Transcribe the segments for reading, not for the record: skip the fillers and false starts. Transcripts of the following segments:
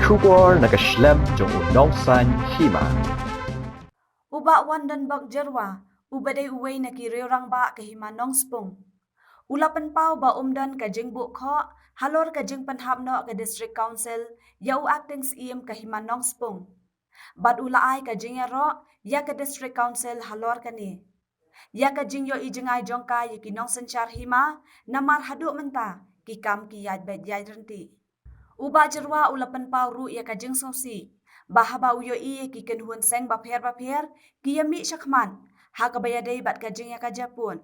Shugor nakaslem jong unongsan hima. Uba wandan bak jerwa, ubadai uway nakiriorang ba kahima nong spung. Ulapan pau ba umdan ka jing bukho, halor ka jing panhapno ka district council, yau acting CM kahima nong spung. Bad ula ay ka jing yaro, ya ka district council halor ka ni. Ya ka jing yo ijingay jongka yaki nong senchar hima, namar hadu menta, ki kam ki yad bed yad renti. Uba jerwa ulapan pau ru ya ka jing sosi. Bahaba uyo iye ki kenhun seng bapher ki yami syakman ha kabayadai bat kajing ya kajapun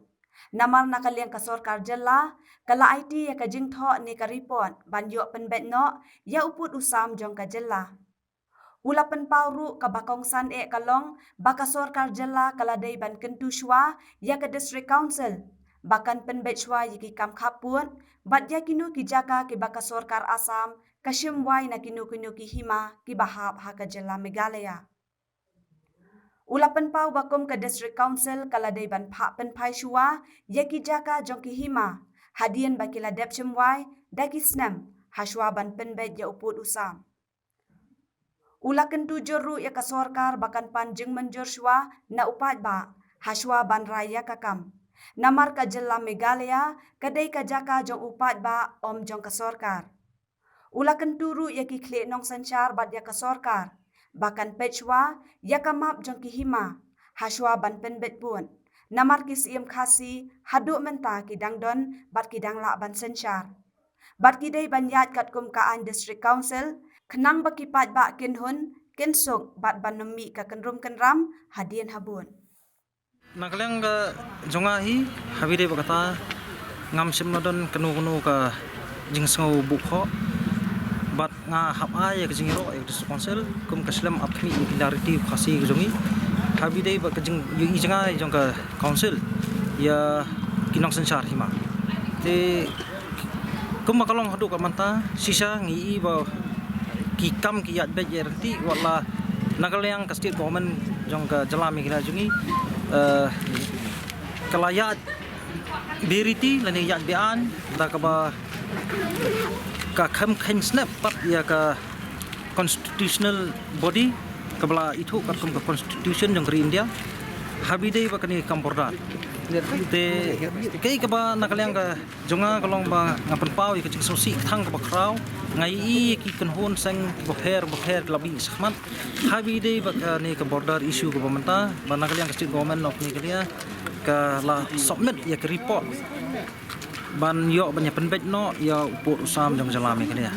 namar nakaliang ka sorkar jella kala IT ya kajing tho ni karipon banyo penbet no ya uput usam jong ka jella ulapan pauru ka bakong san kalong baka sorkar jella kala dai ban kentu shwa ya ka district council bakan penbet shwa yiki kam khapun bat ya kinu ki jaka ki baka sorkar asam kashim wai na kinu ki hima ki bahap ha ka jella Meghalaya. Ulapan pau bakom ka district council kala dai ban pha pen phai shua ya ki jaka jong ki hima hadian bakila dep chimwai daki snam hashwa ban penbet ya uput usam. Ulakan tujur ru ya ka sorkar bakan pan jeng menjur shwa na upat ba hashwa ban raya kakam. Namar ka jella Meghalaya kadai ka jaka jong upat ba om jong ka sorkar. Ulakan turu ya ki kle nong sanchar bat ya ka sorkar. Bakan pechwa ya ka map jong ki hima. Hashwa ban penbet pun. Namar ki siem khasi hadu menta ki dangdon bat ki dangla ban sanchar. Bat ki day ban yat kat kum kaan district council. Kenang ba ki pat ba kinhun kinsuk bat ban nemi ka kenrum kenram hadian habun. Nakaliang ka jongahi habide bakata ngam simnodon kenu ka jingsau bukho bat nga hapa ya kejingiro ya district council kum kaslam apmi clarity khasi jongi habide ba kejing yu ijanga jong ka council ya kinong sanchar hima te kum makalong hadu ka manta sisa ngi ba ki kam ki yat be yerti wala nakaliang ka state government jong ka jalami kira jongi kalayat beriti lani yat bean da ka ba ka kham khan snap pat ya ka constitutional body kabla itu kat kum ka constitution jong kri India habide ba kani kamporda te kai ka ba nakaliang ka jonga kalong ba ngapan pau ka ching sosi thang ka ba kraw ngai i ki kanhon sang bokher labi sakhmat habide ba kani ka border issue ka bamanta ba nakaliang ka state government of ni kaliya ka la submit ya ka report ban yo ban ya penbet no ya uput usam jong jalami kania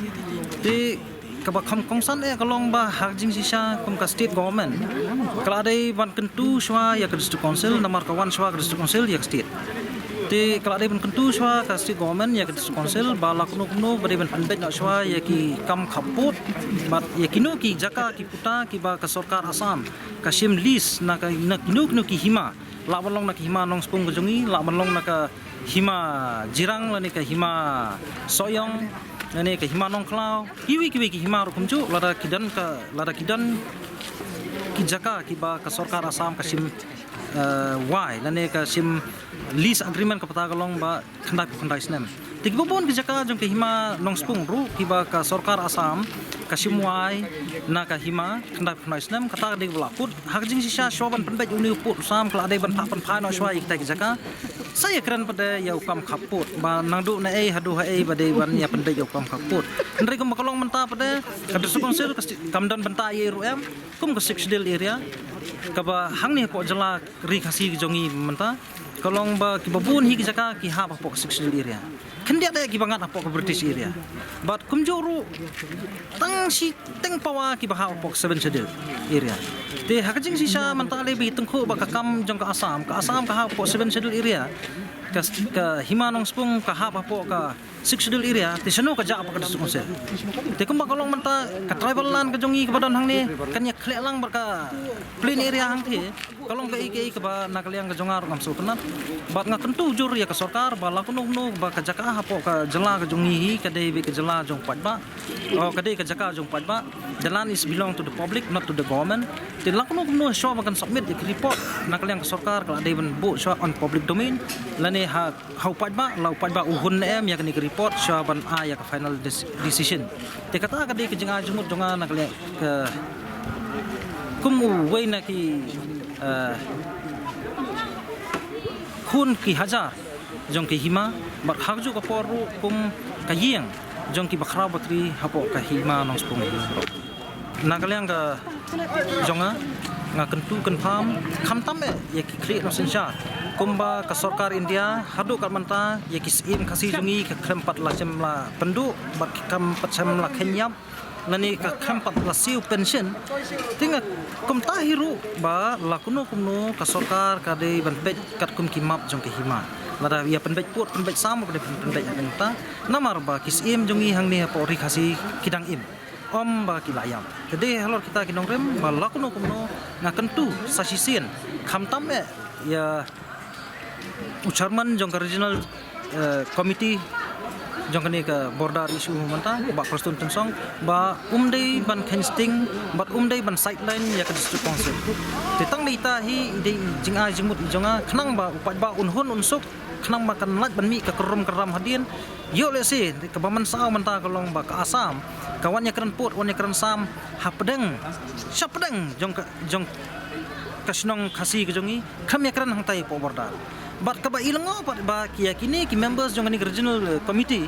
ti kabak kham kongsan kalong ba hakjing sisa kum ka state government kala dai ban kentu shwa ya ka district council namar kawan shwa ka district council ya state ti kala dai ban kentu shwa ka state government ya ka district council ba lakno ba dai ban penbet no shwa ya ki kam khaput bat ya kinu ki jaka ki puta ki ba ka sarkar asam ka sim list na ka kinu ki hima la balong na ki hima nong spung jongi la balong na ka hima jirang lani ka hima soyong lani ka hima nong klau kiwi ki hima rukumju lada kidan ki jaka ki ba ka sarkar asam ka sim wai lani ka sim lease agreement ka patagalong ba khandai snem tigbobon ki jaka jong ka hima nong spung ru ki ba ka sarkar asam kasimwai na ka hima khandai snem kata de blakut hakjing sisa shoban penbet uni uput sam kala de ban pa no shwai ki jaka saya keren pada ya ukam kaput ba nangdu na hadu ba de ban ya penbet ya ukam kaput ndri kum makalong menta pada ka district council kamdan benta ye rum kum ka sixdel area ka ba hang ni po jala ri khasi jongi menta kalong ba ki babun hi ki jaka ki ha pa po sixdel area kendia da ki bangat apo ka British area but kum joru teng pawa ki ba ha po 7 sedel area te hakajing sisa mentale bi tengko ba ka kam jong ka asam ka ha po 7 sedel area ka himanong spung ka ha pa po ka 6 sedel area te seno ka ja pa ka district te kum ba kalong menta ka tribal land ka jongi ka badan hang ni kanya khle lang bar ka plain area hang the kalong ka iki ka ba nakaliang ka jongar ngam sultanat bat nga kentu jur ya ka sarkar ba lakuno ba ka jaka ha po ka jala ka jongi hi ka dei ka jala jong patba o ka dei ka jaka jong patba the land is belong to the public not to the government te lakuno show makan submit the report nakaliang ka sarkar kala dei ban bu show on public domain lani lani ha upat ba uhun em ya kini report syaban a ya final decision te kata ka de ke jeng ajmut jonga nak le ke kum wei na ki khun ki hajar jong ki hima bar khaju ka poru kum kayeng jong ki bakhra batri hapo ka hima nong spung nakaliang ka jonga nga kentu kan pham kham tam ya ki kri no sensa kumba ka sarkar India hadu kat manta ya ki sim khasi jungi ka krempat la chem la pendu bat kam pat chem la kenyap nani ka krempat la siu pension tinga kum tahiru ba la kuno kumno ka sarkar ka de ban bet kat kum ki map jong ki hima lada ya penbet put penbet sam ka de penbet ta namar ba ki sim jungi hang ni po ri khasi kidang im om ba ki layam jadi halor kita kinong rem ba la kuno kumno nga kentu sasisien kham tam ya Chairman jong regional committee jong kani ka border issue manta ba Preston Tensong ba umdei ban kensting bat umdei ban sideline ya ka district council tetang ni ta hi ide jinga jimut jonga khnang ba upat ba unhun unsuk khnang ba kan lat ban mi ka keram hadien yo le si ka baman sao manta kalong ba ka Asam kawan ya kran put wan ya kran sam hapdeng syapdeng jong kasnong khasi ke jongi kham ya kran hang tai po border bat ka ba ilango ba kia kini ki members jong ni regional committee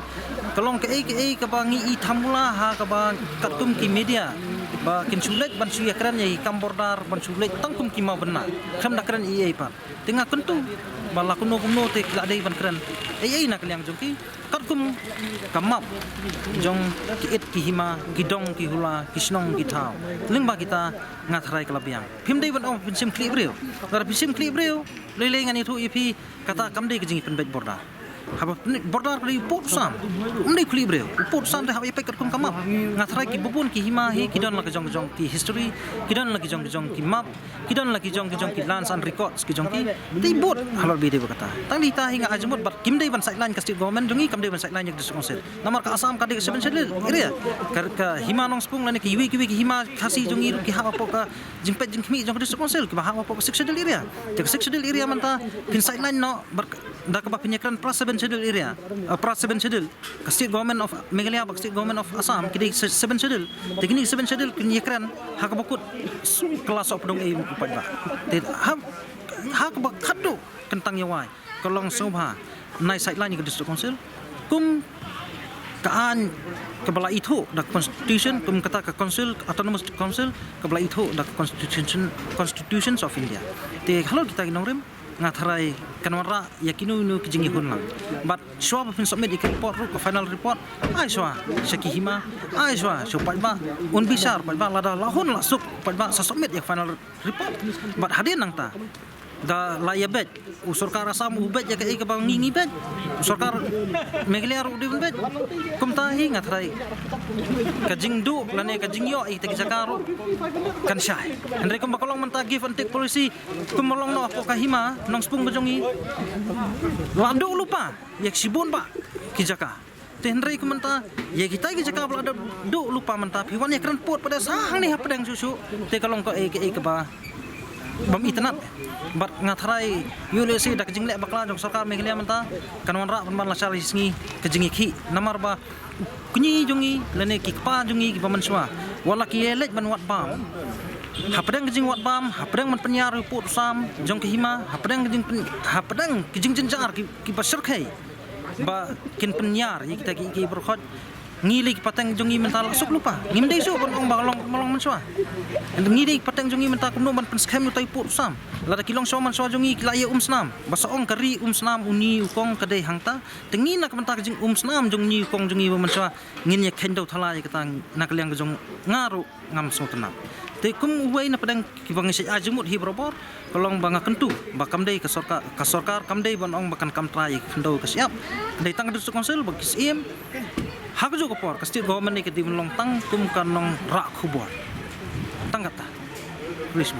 kalong ka ka ba ngi i thamula ha ka ba katum ki media ba kin sulet ban suya kran ye kam bordar ban sulet tangkum ki ma bena kham da kran i pa tinga kentu ba la kuno te la dei ban kran na kaliang jong ki katkum kamap jong ki et ki hima gidong ki hula kisnong ki thau lingba kita ngathrai kalabiang phimdei ban ong pinsim kli breu dar pinsim kli breu lele ngani thu ipi kata kamdei ke jingi penbet borda haba borda kali put sam umdei kli breu put sam de haba ipai katkum kamap ngathrai ki bubun ki hima hi kidon la jong ki history kidon la jong ki map kidon la jong ki lands and records ki jong ki tibut halor bide kata tang di ta hinga ajmut bat kimdei ban sideline ka state government jongi kamdei ban sideline jak district council namar ka Asam ka de seven schedule area ka hima nong spung lani ki wi ki hima khasi jongi ki ha apa ka jingpet jingmi jong district council ki ba ha apa ka six schedule area jak six schedule area manta kin sideline no da ka ba pinyakran plus 7 schedule area plus 7 schedule ka state government of Meghalaya ba state government of Asam ki 7 schedule teknik 7 schedule pinyakran ha ka bakut kelas op dong e upat ba te ha ka ba khadu kentang yawai kalong sobha nai sideline ke district council kum kaan kebala itu dak constitution kum kata ka council autonomous council kebala itu dak constitutions of India te halor kita ginorem ngathrai kanwara yakinu nu kijingi hunlang but shwa pin submit report ru final report ai shwa shaki hima ai shwa shopat ba un bisar pa ba lada lahun lasuk pa ba sa submit ya final report but hadin nang ta da la ya bet usurkar Asam ubet ya ka ba ngingi bet usurkar Meghalaya ru di bet kum ta hi ngathrai kajing du lane kajing yo i tagi jakaru kan syai andre kum bakolong menta give and take policy kum molong no ko kahima nong spung bajongi ladu lupa yak sibun ba ki jaka tenrei kum menta ye kita ki jaka ladu du lupa menta piwan ya kran pot pada sahang ni hapdang susu te kalong ko ke ba bam itanap bat ngathrai ULC dak jingle bakla jong sarkar Meghalaya menta kanwan ra ban la syari singi kejingi ki namar ba kunyi jungi lene ki kpa jungi ki pamanswa wala ki elej ban wat bam hapdang kejing wat bam hapdang man penyar report sam jong ki hima hapdang kejing jenjar ki basar khai ba kin penyar yi kita ki berkhot ngili ki patang jungi mental suk lupa ngimdei su bon ong balong manswa ngili patang jungi mental kumno ban penskhem utai put sam lada kilong so manswa jungi kilaya snam basa ong kari snam uni ukong kadai hangta tengi nak mental jing snam jungi ukong jungi manswa ngin ya kendo thala ya katang nakaliang jong ngaru ngam so tenap te kum uwai na padang ki bangisi ajumut hi berobor kolong banga kentu ba kamdei ka sarkar kamdei bon ong bakan kamtra ya kendo ka siap dei tang district council ba kisim hak jo kopor ka state government ni ke di long tang kum kanong rak khubor tangata please